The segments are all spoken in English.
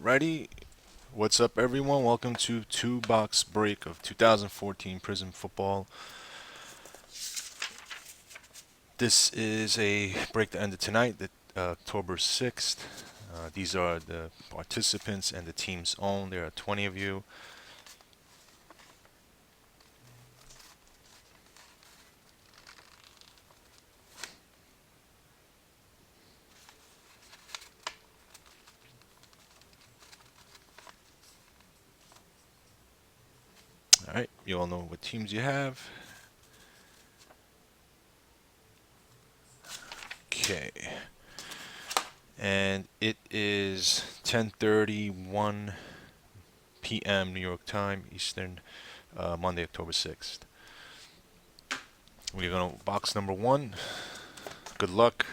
Alrighty, what's up everyone? Welcome to two box break of 2014 Prizm football. This is a break that ended tonight, October 6th. These are the participants and the team's own. There are 20 of you. Alright, you all know what teams you have. Okay. And it is 10:31 p.m. New York time, Eastern, Monday, October 6th. We're going to box number one. Good luck.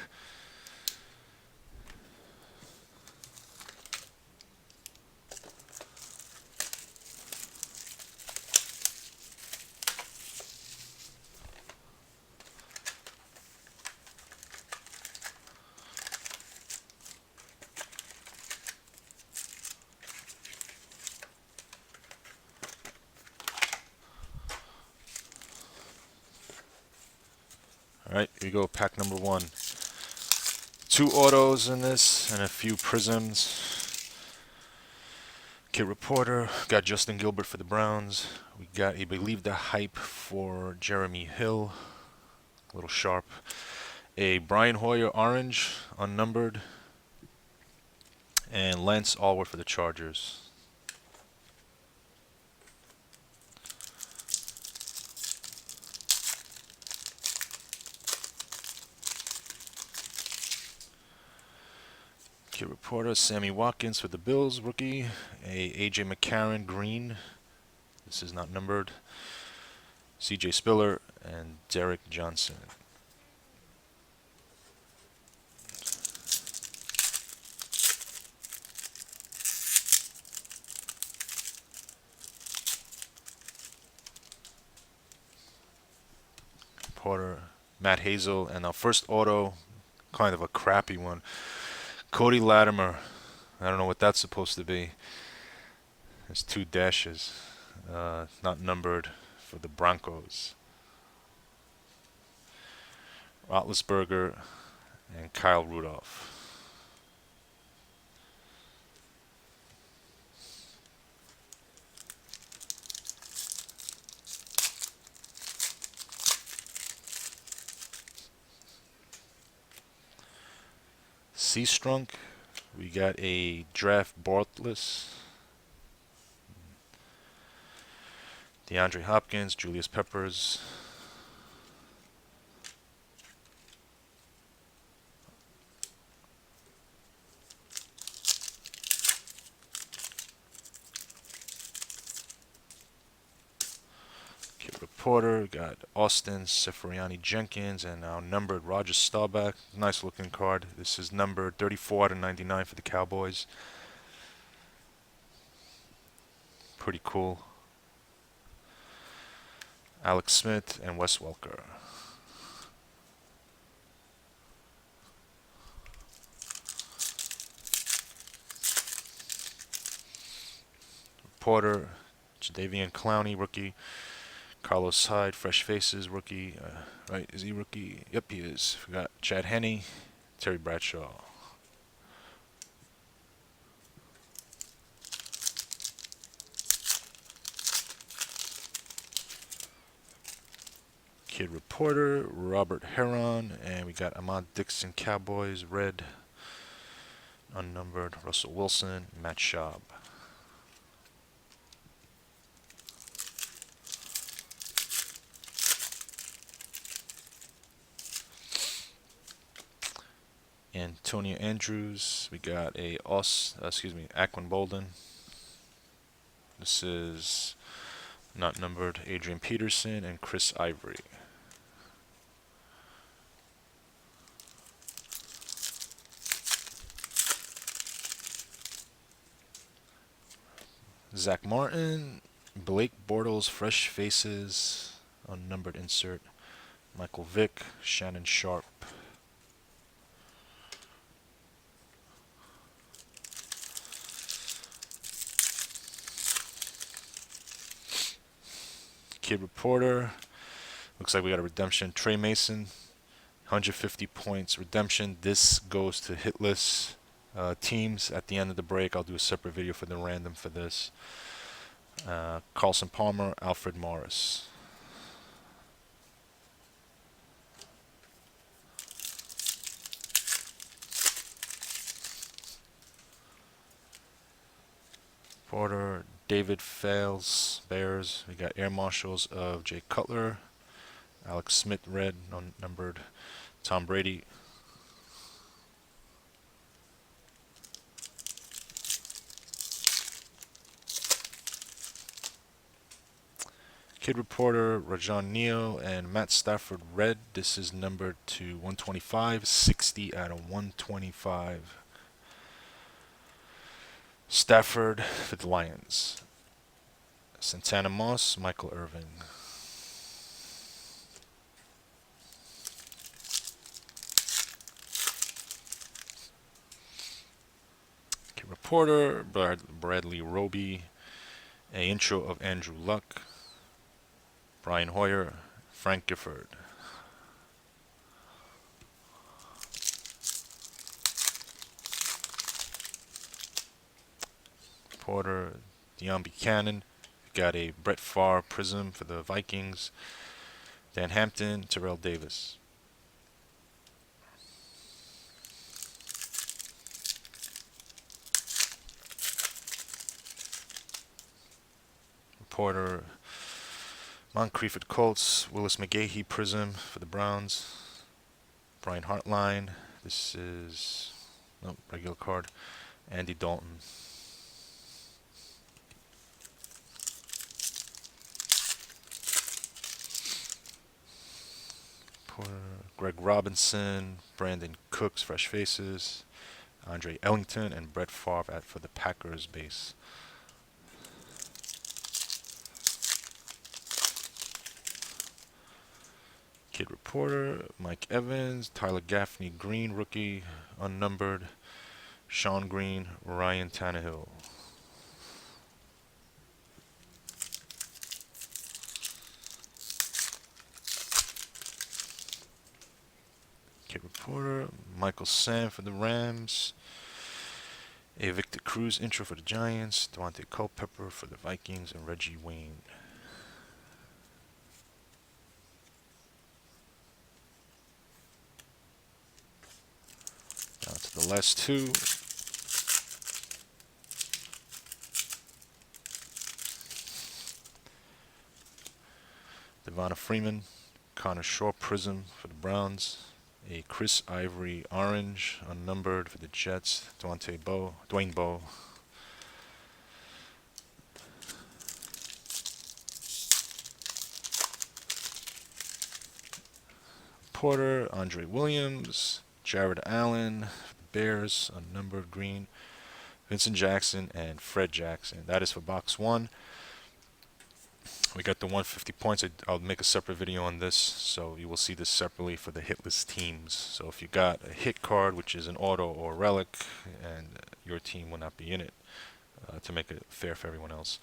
Alright, here you go, pack number one. Two autos in this and a few prisms. Kid Reporter, got Justin Gilbert for the Browns. We got, I believe, the hype for Jeremy Hill, a little sharp. A Brian Hoyer orange, unnumbered. And Lance Allward for the Chargers. Kid Reporter, Sammy Watkins for the Bills, rookie. A AJ McCarron green. This is not numbered. CJ Spiller and Derek Johnson. Porter, Matt Hazel, and our first auto, kind of a crappy one. Cody Latimer. I don't know what that's supposed to be. There's two dashes, not numbered, for the Broncos. Roethlisberger and Kyle Rudolph. Seastrunk. We got a draft Bartless. DeAndre Hopkins, Julius Peppers. Kid Reporter, got Austin Seferiani Jenkins, and now numbered Roger Staubach. Nice looking card. This is numbered 34 out of 99 for the Cowboys. Pretty cool. Alex Smith and Wes Welker. Porter, Jadeveon Clowney, rookie. Carlos Hyde, Fresh Faces, rookie. Right, is he rookie? Yep, he is. Forgot Chad Henne, Terry Bradshaw. Kid Reporter, Robert Heron, and we got Ahmad Dixon, Cowboys, red, unnumbered, Russell Wilson, Matt Schaub. Antonio Andrews, we got a Aquan Bolden. This is not numbered, Adrian Peterson and Chris Ivory. Zach Martin, Blake Bortles, Fresh Faces, unnumbered insert. Michael Vick, Shannon Sharp. Kid Reporter. Looks like we got a redemption. Trey Mason, 150 points redemption. This goes to hitless teams. At the end of the break, I'll do a separate video for the random for this. Carlson Palmer, Alfred Morris. Porter, David Fales, Bears. We got Air Marshals of Jay Cutler. Alex Smith, red, numbered. Tom Brady. Kid Reporter, Rajon Neo, and Matt Stafford, red. This is numbered to 125, 60 out of 125. Stafford for the Lions. Santana Moss, Michael Irvin. Kid Reporter, Bradley Roby. A intro of Andrew Luck. Brian Hoyer, Frank Gifford. Porter, Deion Buchanan. Got a Brett Favre Prizm for the Vikings. Dan Hampton, Terrell Davis. Reporter, Moncrief at Colts. Willis McGahee Prizm for the Browns. Brian Hartline. This is regular card. Andy Dalton. Greg Robinson, Brandon Cooks, Fresh Faces, Andre Ellington, and Brett Favre for the Packers base. Kid Reporter, Mike Evans, Tyler Gaffney, Green, rookie, unnumbered, Sean Green, Ryan Tannehill. Kid Reporter, Michael Sam for the Rams, a Victor Cruz intro for the Giants, Devontae Culpepper for the Vikings, and Reggie Wayne. Down to the last two. Devonta Freeman, Connor Shaw Prizm for the Browns, a Chris Ivory orange unnumbered for the Jets, Dwayne Bowe. Porter, Andre Williams, Jared Allen for the Bears, unnumbered green, Vincent Jackson, and Fred Jackson. That is for box one. We got the 150 points. I'll make a separate video on this, so you will see this separately for the hitless teams. So if you got a hit card, which is an auto or relic, and your team will not be in it, to make it fair for everyone else.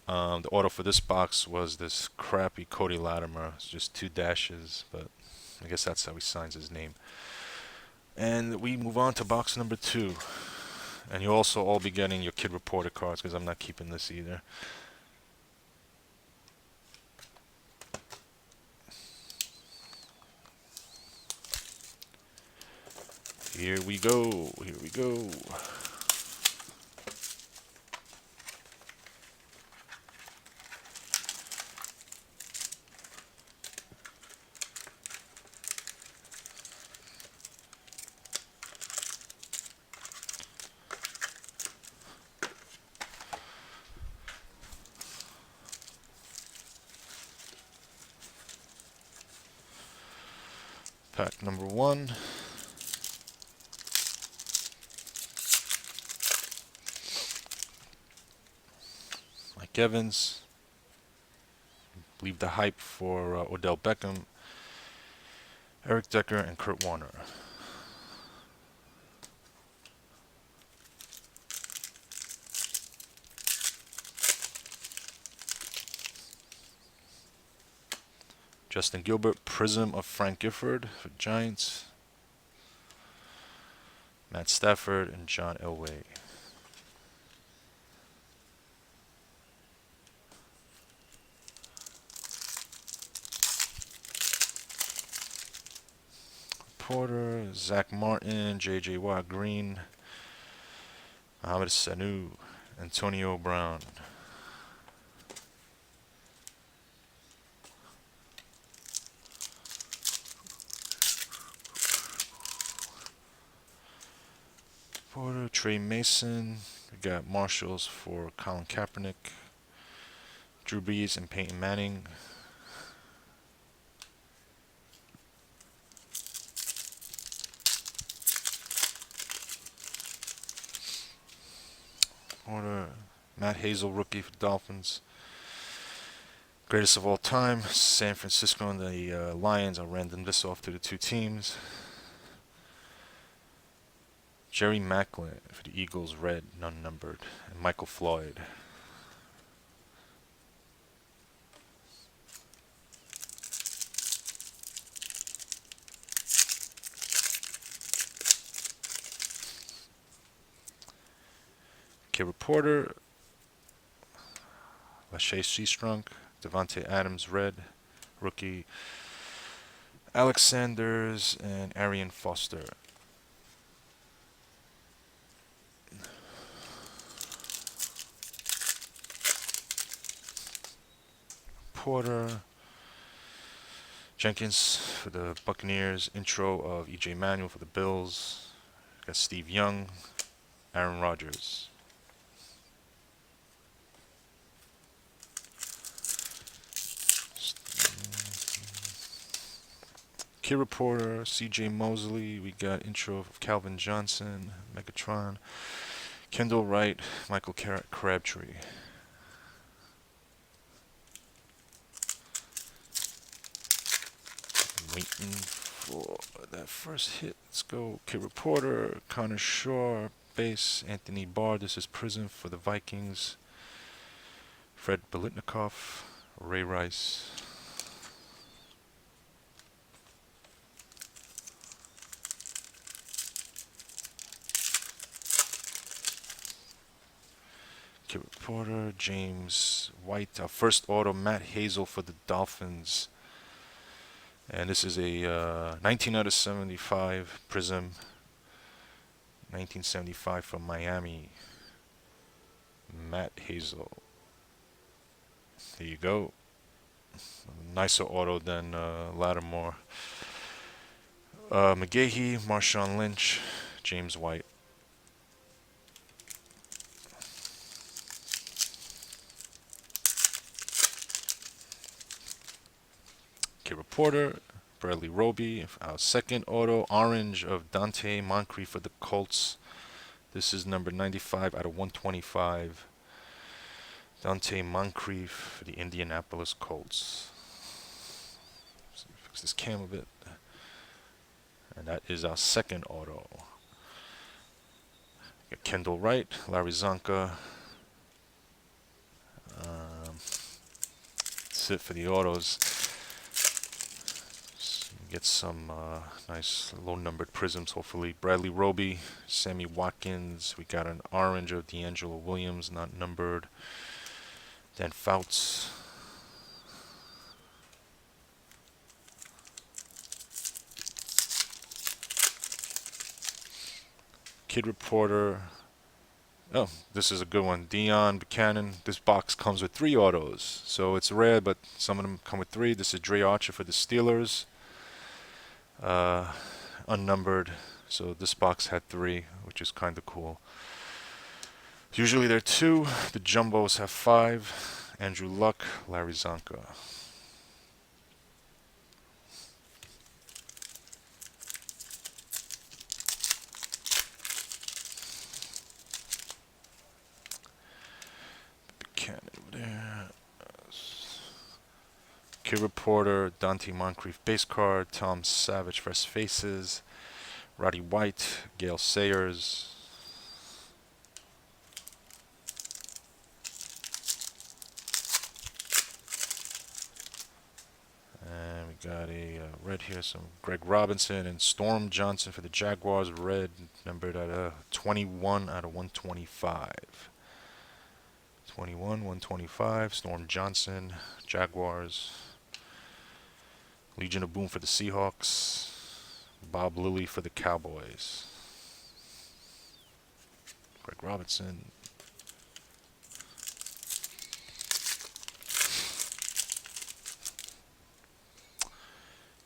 The auto for this box was this crappy Cody Latimer. It's just 2 dashes, but I guess that's how he signs his name. And we move on to box number 2. And you'll also all be getting your Kid Reporter cards, because I'm not keeping this either. Here we go. Here we go. Pack number 1. Mike Evans. Leave the hype for Odell Beckham, Eric Decker, and Kurt Warner. Justin Gilbert, Prizm of Frank Gifford for Giants. Matt Stafford and John Elway. Porter, Zach Martin, J.J. Watt, Green, Mohamed Sanu, Antonio Brown. Porter, Trey Mason. We got Marshalls for Colin Kaepernick, Drew Brees, and Peyton Manning. Porter, Matt Hazel, rookie for Dolphins. Greatest of all time, San Francisco and the Lions. I'll random this off to the two teams. Jerry Maclin for the Eagles, red, none numbered. And Michael Floyd. Kid Reporter, Lachey Seastrunk, Devontae Adams, red, rookie. Alex Sanders and Arian Foster. Porter, Jenkins for the Buccaneers, intro of E.J. Manuel for the Bills. Got Steve Young, Aaron Rodgers. Kid Reporter, C.J. Mosley. We got intro of Calvin Johnson, Megatron, Kendall Wright, Michael Crabtree. Waiting for that first hit. Let's go. Kid Reporter, Connor Shaw, base, Anthony Barr. This is Prizm for the Vikings. Fred Biletnikoff, Ray Rice. Kid Reporter, James White. Our first auto, Matt Hazel for the Dolphins. And this is a 19 out of 75 Prizm. 1975 from Miami. Matt Hazel. There you go. Nicer auto than Lattimore. McGahee, Marshawn Lynch, James White. Kid Reporter, Bradley Roby. Our second auto, orange of Dante Moncrief for the Colts. This is number 95 out of 125. Dante Moncrief for the Indianapolis Colts. So fix this cam a bit. And that is our second auto. Got Kendall Wright, Larry Zonka. That's it for the autos. Get some nice low-numbered Prizms, hopefully. Bradley Roby, Sammy Watkins. We got an orange of D'Angelo Williams, not numbered. Dan Fouts. Kid Reporter. Oh, this is a good one. Deion Buchanan. This box comes with 3 autos. So it's rare, but some of them come with 3. This is Dre Archer for the Steelers. Unnumbered, so this box had 3, which is kind of cool. Usually there are 2. The jumbos have 5. Andrew Luck, Larry Zonka. Buchanan over there. Kid Reporter, Dante Moncrief base card, Tom Savage Fresh Faces, Roddy White, Gale Sayers. And got a red here, some Greg Robinson and Storm Johnson for the Jaguars, red, numbered at 21 out of 125. 21, 125, Storm Johnson, Jaguars. Legion of Boom for the Seahawks. Bob Lilly for the Cowboys. Greg Robinson.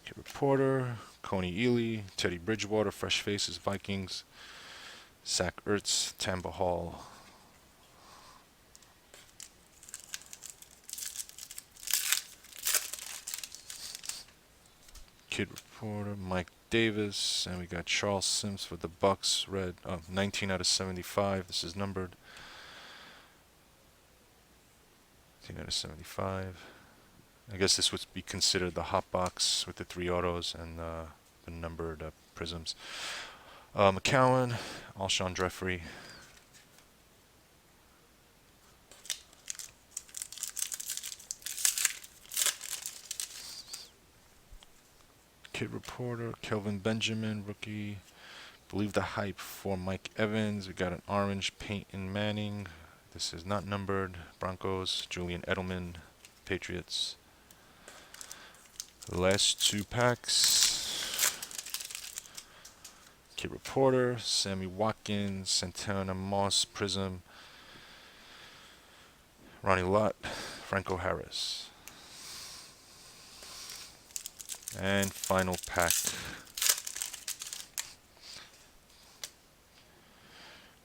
Kid Reporter. Coney Ely. Teddy Bridgewater. Fresh Faces. Vikings. Zach Ertz. Tamba Hall. Kid Reporter, Mike Davis, and we got Charles Sims for the Bucks, red, 19 out of 75. This is numbered 19 out of 75. I guess this would be considered the hot box with the 3 autos and the numbered prisms. McCowan, Alshon Jeffrey. Kid Reporter, Kelvin Benjamin, rookie. Believe the hype for Mike Evans. We got an orange Peyton Manning. This is not numbered. Broncos, Julian Edelman, Patriots. The last 2 packs. Kid Reporter, Sammy Watkins, Santana Moss, Prizm, Ronnie Lott, Franco Harris. And final pack.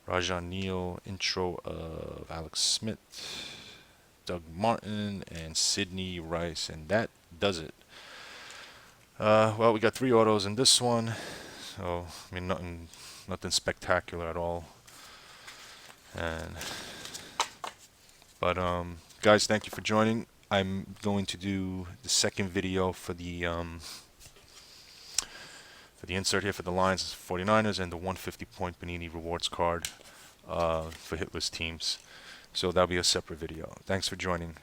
Rajan Neal, intro of Alex Smith, Doug Martin, and Sidney Rice. And that does it. Well, we got 3 autos in this one. So, I mean, nothing spectacular at all. But guys, thank you for joining. I'm going to do the second video for the insert here for the Lions, 49ers, and the 150-point Panini Rewards card for hitless teams. So that'll be a separate video. Thanks for joining.